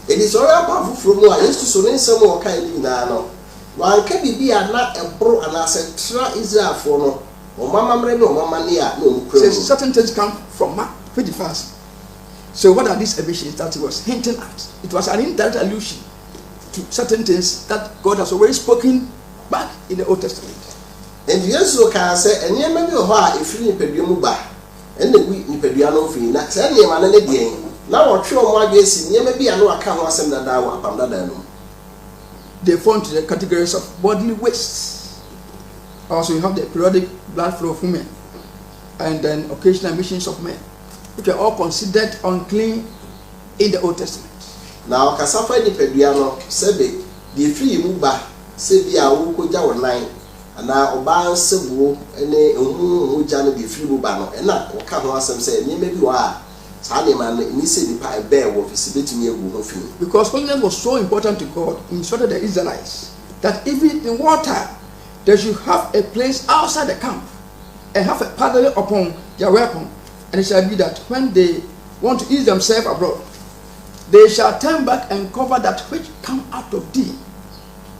It is all about from what I used to so some more kind of no. One can be not a bro and I said, try Israel for no, or Mamma Reno, Mamma Nia, no. Says certain things come from Mark 21. So what are these emissions that he was hinting at? It was an indirect allusion to certain things that God has already spoken back in the Old Testament. And yes, so can say, and you may be a if you need Pediumuba, and the week in Pediano fee, not send him an again. Now, what you are guessing, you may be a no account was sent that I want. They fall into the categories of bodily waste. Also, you have the periodic blood flow of women and then occasional emissions of men, which are all considered unclean in the Old Testament. Now, Casafa di Pediano, Sebe, the free Muba, Sebia, Ukoja online, and now Oban Sebu, and Ujana be free Mubano, and not or come was some say, you may be why. Because holiness was so important to God, He instructed the Israelites that even in water, they should have a place outside the camp and have a paddle upon their weapon. And it shall be that when they want to ease themselves abroad, they shall turn back and cover that which come out of thee.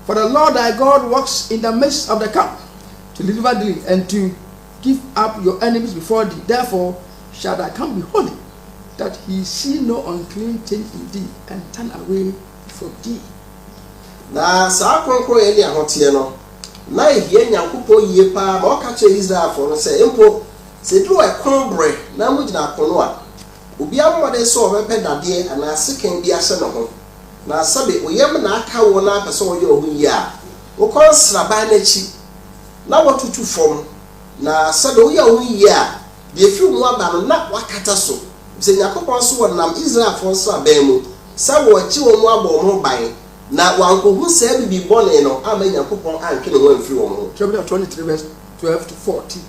For the Lord thy God walks in the midst of the camp to deliver thee and to give up your enemies before thee. Therefore shall thy camp be holy, that he see no unclean thing in thee and turn away from thee. Na sa konkro ye lia hotie no na ehie nyankopɔ yie pa ma ɔka kyerɛ Israel for no sɛ empo se do e konbre na mu gina kono a obi amode so obɛpɛ dadeɛ ana sekan bi ahyɛ no ho na sabe oyam na aka wo na apɛ sɛ ɔyɛ ɔhu yi a wo konsraba na chi na wɔtutu fam na sabe ɔyɛ ɔhu yi a de fi mu aba no na wakata so. Se Yakopon so nam Israel for so abemu sa wo chi wo mu abɔ mo ban na wankohu sa bibi bɔne no ama Yakopon anke ne ho amfiri wo ho. Chapter 23 verse 12 to 14.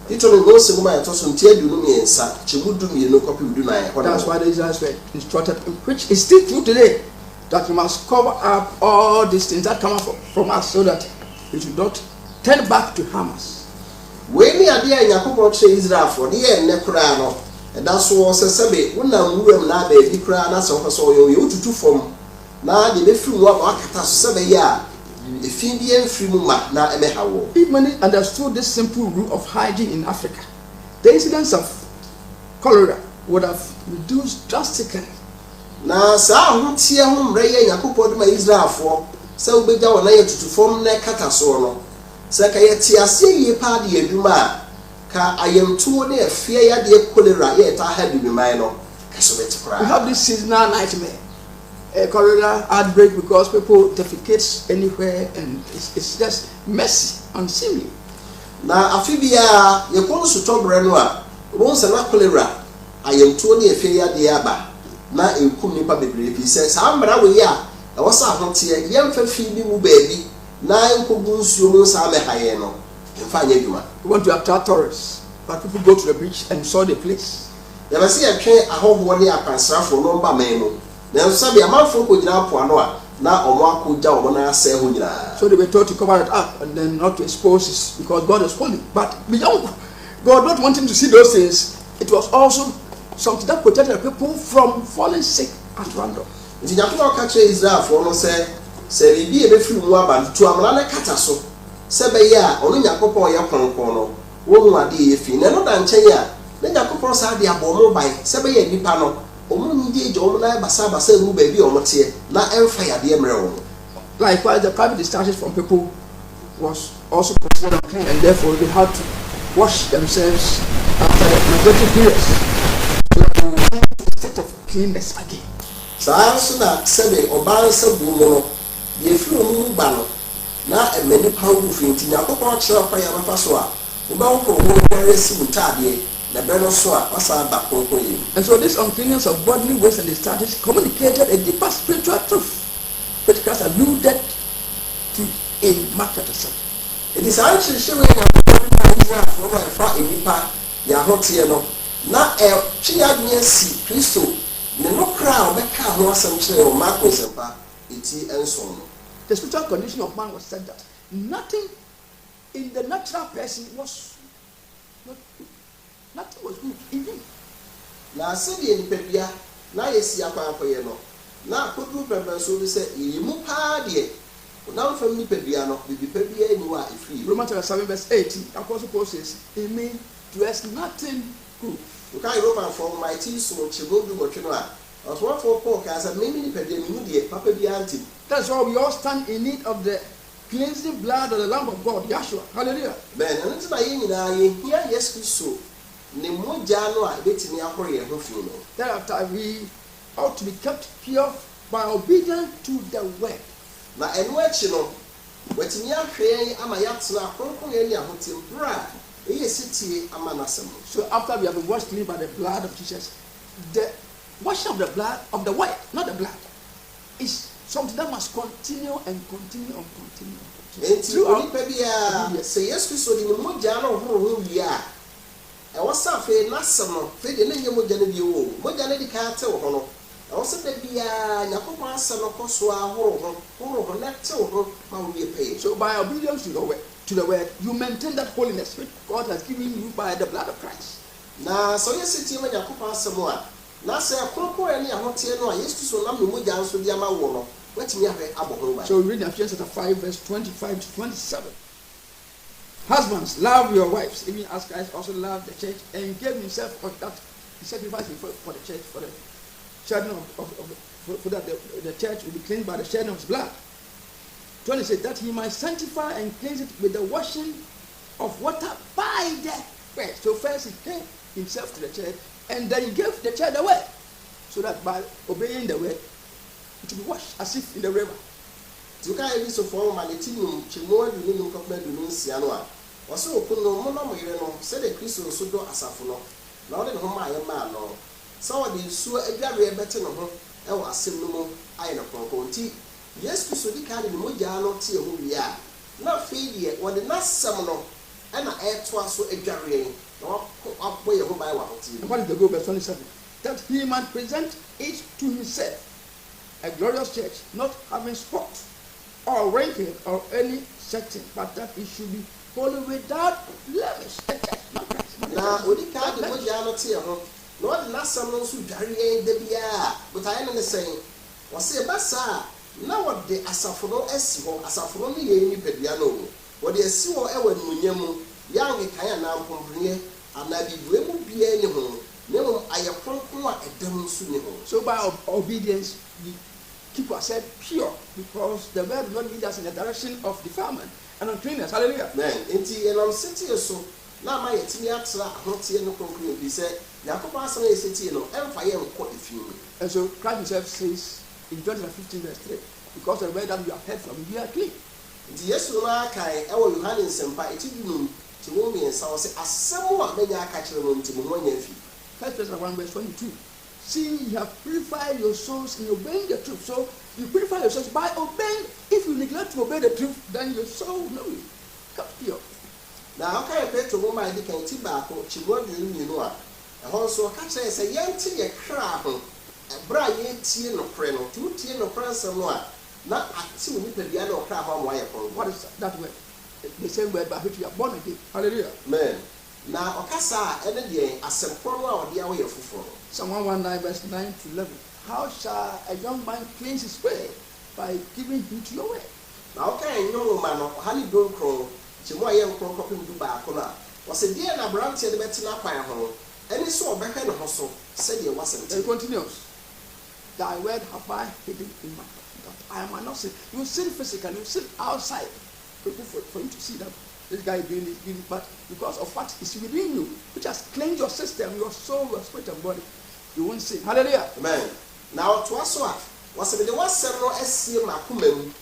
Ito no go se go ma to so ntia du no miensa chibudu mi no copy du na. That's why the Israelites were instructed, which is still true today, that we must cover up all these things that come from us so that we should not turn back to harm us. We ni ade a Yakopon che Israel for the ne kura no. And that's what Sabe, when I'm room now, baby cry, and that's all so you to form. Now, the free walk, I 7 years. If Indian free mumma, now a mehawo. If many understood this simple rule of hygiene in Africa, the incidence of cholera would have reduced drastically. Now, Sam, Tia, Ray, and Yakupo, my Israel for so big down to form their catasono. Sakayatia, say ye party, and Duma. I am too near fear the cholera yet I had in my no. We have this seasonal nightmare, a cholera outbreak because people defecate anywhere and it's just messy, unseemly. Now, Afibia, you call us to talk Renua, once a cholera. I am too near fear the Abba. Now, in Kumipa baby, he says, I'm bravo ya. I was out here, young Phoebe baby. Now, in Kubus, you know, Same Hayeno. We want to attract tourists, but people go to the beach and saw the place. You must see a train. I hope one year can serve for number memo. Then, Sabi, a man from Kujana Puanoa, now or one Kuja or one say Hunja. So they were told to cover it up and then not to expose it because God is holy. But beyond God not wanting to see those things, it was also something that protected people from falling sick at random. If you don't catch Israel for no say be a few more to Amana Kataso. Sebeya, only Yakopon Yaponkono, woman de fin, and not Anchaya, then Yakopon sa the abomo by Sebeya Nipano, Omuni Jomana Basaba said, who baby or not here, not fire the emerald. Likewise, the private discharges from people was also considered unclean, and therefore they had to wash themselves after the menstrual periods. So that they were in a state of cleanness again. So I also that Sebe or Balance of Bumono, the few Mubano. Na emeni power finti Yakopon chira kwa ya mfaso a And so this uncleanness of bodily waste and discharges communicated a deeper spiritual truth, which Christ alluded to in Mark chapter 7. It is actually showing na si Kristo ne no crowd beka ho asem kire o Mark sempa iti enso no. The spiritual condition of man was said that nothing in the natural person was not good. Nothing was good in him. Na se de nipabia na yesi akwakoye no na kodu pembe so bi se yimu pa de na fam nipabia no bibipabia ni wa ifri. Romans chapter 7 verse 18 Apostle Paul says, "Amen, there's nothing good." You can't Roman for my tea so chibodu botino. As one for Paul as a mini nipabia papa bi anti. That's why we all stand in need of the cleansing blood of the Lamb of God, Yeshua. Hallelujah. Ben, and it's by here, yes, so. Nemojano, I bet me a prayer. Thereafter, we ought to be kept pure by obedience to the word. Now, and what you know, what in your prayer, am I yatsna, Proconia, Hotel Bra, a city, a manasam. So, after we have been washed clean by the blood of Jesus, the washing of the blood of the white, not the blood, is something that must continue and continue and continue. Throughout Pebia, say yes to so the Mojano who we are. I was a fair Nassam, Fading in your Mojanio, Mojani Cartel Hono. I was a baby, Yakoba son of Koswa, Horo, Necto, how we pay. So, by obedience to the word, you maintain that holiness which God has given you by the blood of Christ. Now, so yes, it's even Yakoba Samoa. Now, say a proper any hotel, I used to so long the Mojans with Yama Wono. So we read in Ephesians chapter 5 verse 25 to 27. Husbands, love your wives, even as Christ also loved the church and gave himself for that. He sacrificed for the church, for the shedding so that the church will be cleansed by the shedding of his blood. 20 said that he might sanctify and cleanse it with the washing of water by the word. So first he gave himself to the church and then he gave the church the word. So that by obeying the word, to be washed as if in the river. You can't even so form my team, Chimor, you know, Cockman, Sianoa. Or so, Puno, Mono, said the Christian Sudo Asafuno. Not in whom I am man, no. So I did sue a very better no home, and was similar, I am a Conti. Yes, to Sudi can in Mojano, tea who we are. Not failure, when the last summer, and I add twice so a jarring, or up way home by one. What is the go verse 27? That he might present it to himself. A glorious church, not having spot or wrinkle or any setting, but that it should be holy without blemish. Now, would you count the Mojano? Not the last summer, so Jerry the Bia, but I am the same. Was say, Bassa, now what the Asafro Esimo, Asafro, any Pediano, what the Esimo Ewan Munyamo, young Kaya now comprehend, and I will be any home. No, I approach a demon soon. So by obedience, we keep ourselves pure because the word will not lead us in the direction of defilement and uncleanness. Hallelujah. Man, and I'm sitting so now my tiniax not seeing no conclusion. He said, Yakoba is sitting and fire quite a few. And so Christ himself says in John 15 verse 3, because the word that we have heard from you are clean. Yes, Kai, our Johannes and by it to women and so say, as someone may I catch them to one year. 1 Peter 1 verse 22. See, you have purified your souls in obeying the truth. So you purify your souls by obeying. If you neglect to obey the truth, then your soul will not be kept pure. Now, how can I pay to woman they can tobacco, she won't you know? And also, catch us a young tea a crab, a bright tea no creno, 2 tea no crab somewhere. Not at 2 with the other crab on wire. What is that word? The same word by which you are born again. Hallelujah. Man. Now, Okasa, any day, as a promo or the way of Psalm 119, verse 9 to 11. How shall a young man cleanse his way? By giving him to your way. Now, okay, no man of honey don't crow, Chimoya crow copy to Bacona. Was a dear Abraham said the Bettina Pine Hall, and he saw back in the hustle, said he wasn't. It continues. Thy word have I hidden in my heart. I am not sin. You sin physically, you sin outside. For you to see that. This guy is doing this, but because of what is within you, which has cleansed your system, your soul, your spirit, and body, you won't sin. Hallelujah. Amen. Now, to us, was it the one several SC Makumem,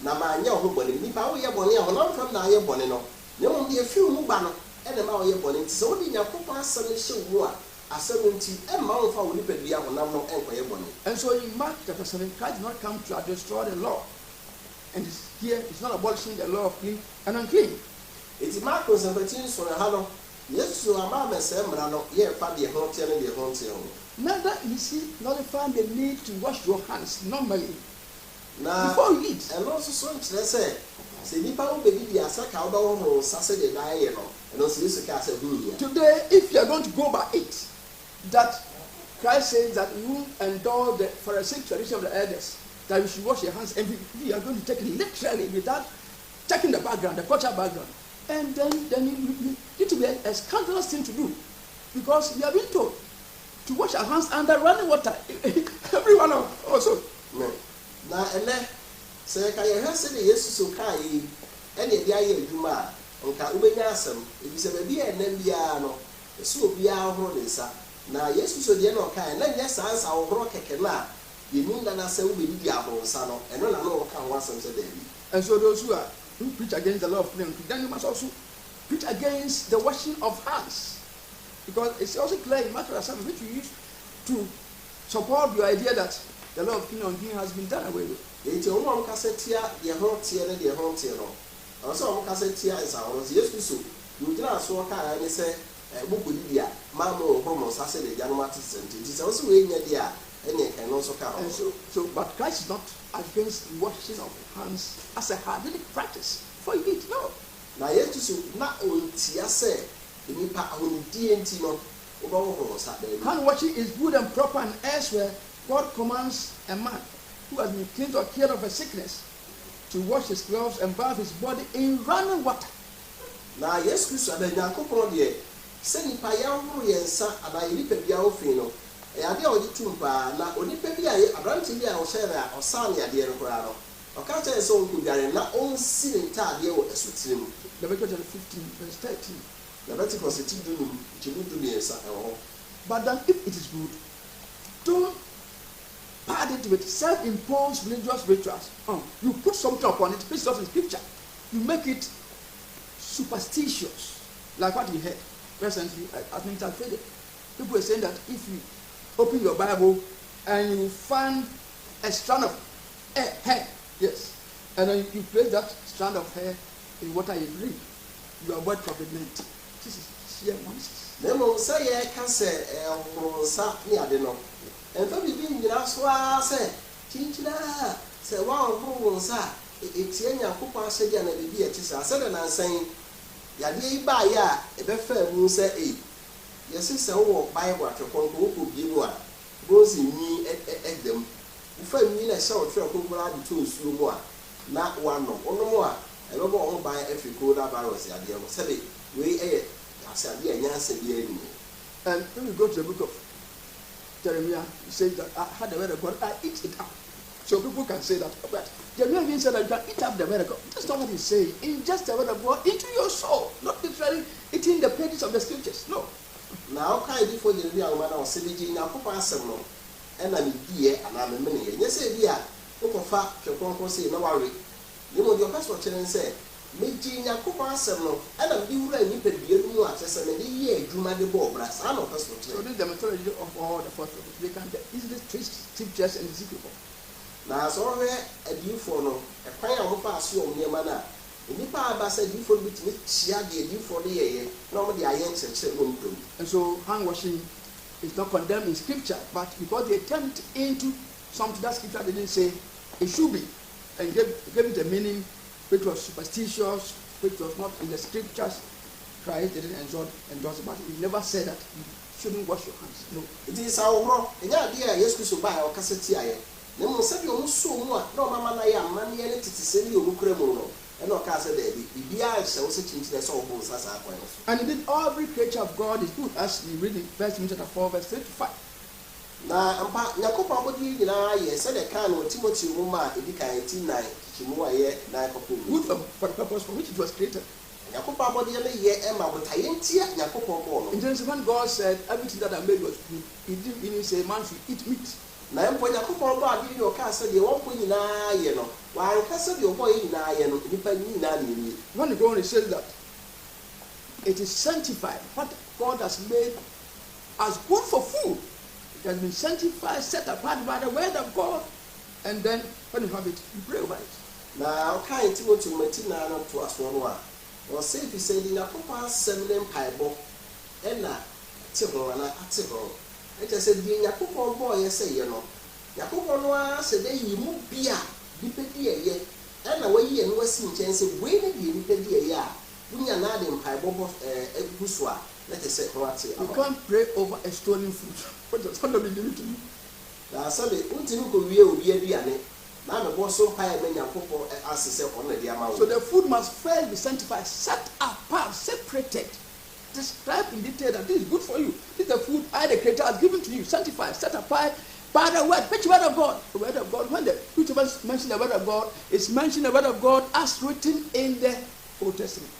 Namanya, who body, Nipa, we are born here, not from Naya Bonino. No, be a few Mubano, and the Mao Yabon, so the Yakupa Sun show what a 70 and Mount for Wikipedia when I'm not Yabon. And so in Mark chapter 7, Christ did not come to destroy the law. And here it's not abolishing the law of clean and unclean. It's Marcos 17 so hello. Yes, so I'm a Semrano, yeah, for the hotel and the hotel. Neither is he notifying the need to wash your hands normally before you eat. And also, so let's say Nipa will be the Asaka or Saturday diet, and also this case of today, if you are going to go by it, that Christ says that you endure the Pharisaic tradition of the elders, that you should wash your hands, and you are going to take it literally without checking the background, the cultural background. And then you need to be a scandalous thing to do, because you have been told to wash our hands under running water. Everyone also. Now, and then, say, I have said yes, so Kai, and the idea Juma, and Kaubenasam, if you say, be an Nembiano, so be our Rodessa. Now, yes, so the Enoch, and then yes, as our rock can you mean that I say we be the Abon Sano, and none of our can once and day. And so those who preach against the law of clean, then you must also preach against the washing of hands. Because it's also clear in Matthew 7, which you use to support your idea that the law of clean and unclean has been done away with. It's a woman cassetia, the whole tier, and the whole tier. Also, cassetia is ours. Yes, we so. You can ask what I say, Bukudia, Mamma, Homos, I said the Janmatis, and it is also in the idea, and it can also count. But Christ is not against washing of hands as a hygienic practice for you eat. No. Now, yes, so not on Tiase. Hand washing is good and proper, and elsewhere God commands a man who has been cleansed or cured of a sickness to wash his clothes and bathe his body in running water. Now, yes, Christ, I don't know. Send Payam Yensa, and I leap at the Alfino. I did all the tumba, now only Pebia, a branch or Sarah or Sanya, dear Corano. Or can't I so good, not only sitting tired, you as with him. Leviticus 15, verse 13. But then, if it is good, don't add it with self-imposed religious rituals. You put something upon it based off the scripture. You make it superstitious, like what we heard recently. I think I've heard it. People are saying that if you open your Bible and you find a strand of hair, yes, and then you place that strand of hair in water you drink, you avoid COVID-19. This is sheer nonsense. Nemo say I can say sa ni ade no. En fa bibi nyina so a say chinchina say wa ho sa etie Nyankopon asedi na bibi ati sa say na nsan ya de ba ya e be fa mu say yes say wo Bible atwekon ko ko bi mu a gozi ni edem u fa mi na say o twa ko bra di to nsuo mu a na wa no ono mu a e be bo ho ban afiko da virus ya de mo say we and when we go to the book of Jeremiah, he says that I had the word of God, I eat it up. So people can say that, but Jeremiah even said that you can eat up the word of God. That's not what he's saying. Ingest the word of God into your soul, not literally eating the pages of the scriptures. No. Now, I do for Jeremiah, when I was saying, now, Papa Samuel, and I'm here, and I'm a minute. Yes, dear, Papa, your concourse, say, no worry. You know, your pastor say, Meji Nyankopon asem no ana bi wura ni pedie mu atese me de ye adwuma de bo bras ana pastor. So this is the methodology of all the apostles. They can easily trace scriptures and Ezekiel. Na so we adifo no e kwan a wo fa aso o niema na nipa aba sa adifo no bitimi chia de adifo no ye na o de aye ncheche no mpem. And so hand washing is not condemned in scripture, but because they turned into something that scripture didn't say it should be, and gave it a meaning which was superstitious, which was not in the scriptures. Christ didn't endorse it, but he never said that you shouldn't wash your hands. No. It is our wrong. And yeah, yes, we should buy our cassette. No one said you so much. No, Mamma, I am money and it is send you Mukremo. And no cassette, the BI shall sit into the soul bones as our points. And indeed, every creature of God is good, as we read in 1 Timothy 4, verse 35. Now, Yakob body, said a can of Timothy Roma, Edica 18:9. Good for the purpose for which it was created. In Genesis, when God said everything that I made was good, he didn't even say man should eat meat. When the Quran says that it is sanctified. What God has made as good for food, it has been sanctified, set apart by the word of God, and then when you have it, you pray over it. Now, kind Timothy Martina to us one or say if you say in a proper 7 pieball, and a table and a table. I just said, being a couple boy, I say, you know, Yakuba said, they you move beer, Dipedia, yet, and away and Western chance, waiting in Dipedia, we are not in pieball, a buswa. Let us say, you can't pray over a stolen food. What does somebody give it to you? Now, Sunday, Untinuko, we are Diane. Now, the boss so high, many people ask itself on the amount. So the food must first be sanctified, set apart, separated, described in detail that this is good for you. This is the food I, the Creator, has given to you, sanctified, set apart by the word. Which word of God? The word of God. When the YouTubers mention the word of God, it's mentioning the word of God as written in the Old Testament.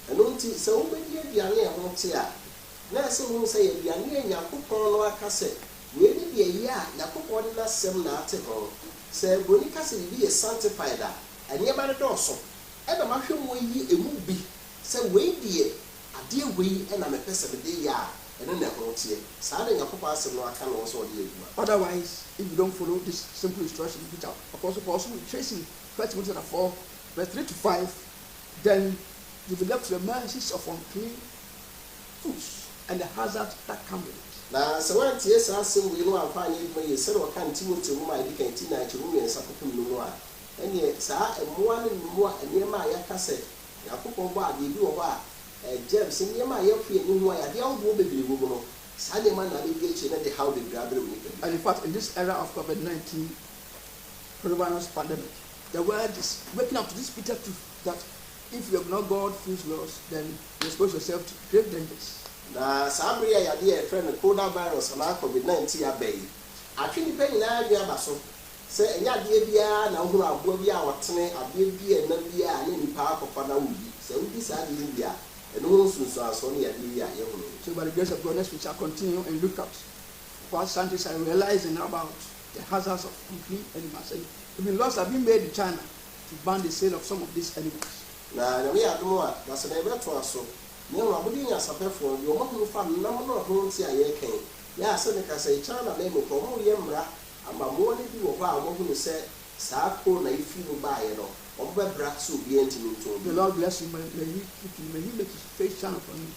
And until so many of the won't here. Now, someone say, if you are near Yakupo or Cassette, where did be a year, Yakupo in that same article, say, when you can be a sanctified, and near by the dorsal, and a mushroom way a movie, say, wait, dear, a dear way, and I'm a person of the year, and then they're not here. Sadly, Yakupo said, no, I can also do it. Otherwise, if you don't follow this simple instruction, which are Apostle Paul will tracing 1 Timothy 4, verse 3 to 5, then you will left to the mercies of unclean foods and the hazards that come with it. Now, so what yes, I say we know I'm finding you said what can Timothy whom I became teenage room and support no. And yet, sir, and more and near my cassette. Yakupo bar, the view of James and near my free and new way, the old woman be woman. Sunday man, I engage in the how they grab it. And in fact, in this era of COVID-19 coronavirus pandemic, the word is waking up to this bitter truth that if you have not God food's laws, then you expose yourself to grave dangers. Now, Sabria, your dear friend, the coronavirus and COVID-19 are bay. I think the penny now be a basso. Say, and ya dear beer, now who are Bobia or Tene, a baby and Nabia and any park of Panawi. So this are India, and also Sonny and India. So, by the grace of God, we shall continue and look at what scientists are realizing about the hazards of unclean animals. And laws have been made in China to ban the sale of some of these animals. Now, we are more, that's an event to us. So, no, I wouldn't ask a perform. You're not going to find number of homes here. Yeah, so they can say China name of Yamra. I'm a more than you of our woman say, Sako, na if you buy it or Braxu be intimate to the Lord bless you. May he make his face shine upon you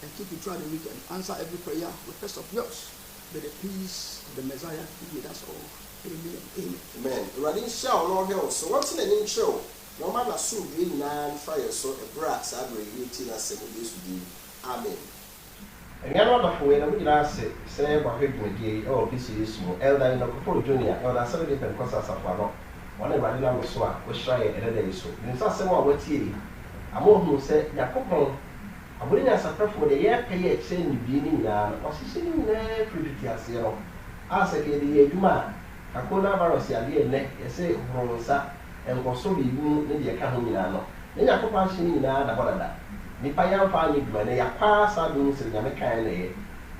and keep you throughout the week and answer every prayer with rest of yours. May the peace of the Messiah be with us all. Amen. Amen. Running show, Lord Hill. So what's in an show? No man assume green 9 fire so a brass abbey 18 as 7 years with you. Amen. And you're wonderful when we can say about Higgy or PCS, Elder Enoch Junior, or a Saturday Pentecostal Safano. One of my little swap was shy and a day so. In such a one with tea, a more who said, Yacopo, I wouldn't ask a prefer for the year pay exchange beginning or sitting there pretty as you know. As a lady, you man, a coronavirus, ya neck, you say, Rosa. And also be you in the account. Then I put in that. Nipaya Fanny, when they are past, I do say Yamaka,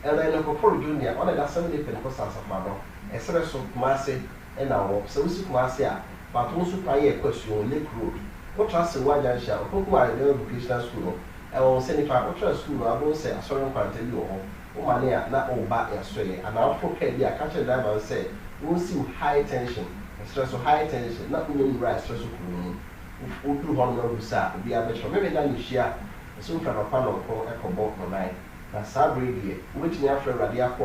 and then Ofori Junior, one of the Sunday Pentecostal Safano, a series of Marseille and our South Marcia, but also pay a question Lake Road. What trust the one I shall, who are the educational school, and will send if I go to school, I will say, I saw him tell you, oh, Mania, not all back yesterday, and I'll forget the catcher driver and say, we will see high tension. Stress of high tension, not even right stress of who do honor sa be a better. Maybe then you share soon from a panel called Echo Bolt online. That's Sabri here, which near Radia,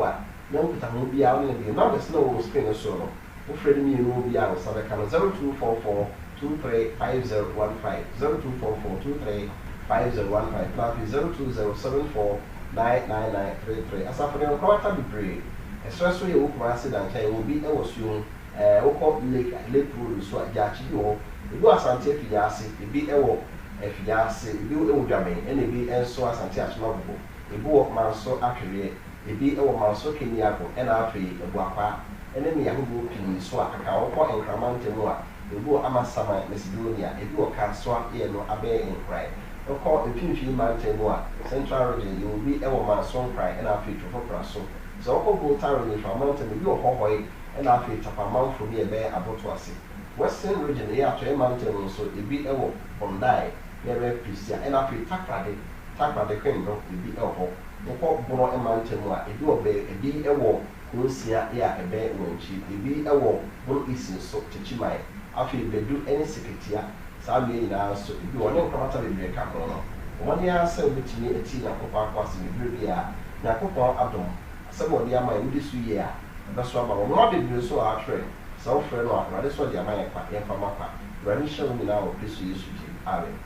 young Peter will be out in the not the snow will spin a solo. Who Freddie me will be out of Southern 0244 235015 0244 235015 plus 02074 99933. As I for the quarter be brave. Especially you will accident, I will be able to Lake Road, so I got you. You go as Santa Fiasi, it be a walk, if Fiasi, you will jammy, and it be and so as Santa Noble. A book man so accurate, it be a woman so kiniaco, and I'll pay a guapa, and then the Yahoo King swap a cow and Cramante Moa. You go Amasama, Miss Dunia, if you can swap here no abbey and cry. Or call a Pinchi Mountain Moa, Central Region, you will be a woman song cry, and I'll feature for Prasso. So I'll go tiring from mountain, you are and I'll feed up a mount for me a bear about Wasi. Western region, here to a mountain, so it be a walk from die, never Pristia, and I'll feed Takrade, takpa de kwen no ebi ɛwɔ nkɔ bono ɛma ntɛmu a ebi wɔ bɛ ebi ɛwɔ kunsia ya ɛbɛ wɔnkyi ebi ɛwɔ bono isi so kyekyimai afei bedu ɛne seketia saa wie nyinaa so ebi wɔ ne nkɔmata bebree ka ho no wɔn ya sɛ obetumi eti nyakopɔn akwase bebree bi a nyakopɔn adom asɛm wɔde ama yɛ wodi so yie a ɛbɛso aba wɔn ma bebree so a atwerɛ sɛ wofrɛ no a wɔde so de ama yɛ kwa yɛmfa ma kwa wɔn hyɛ wɔn nyinaa wɔ kristo yesu di amen.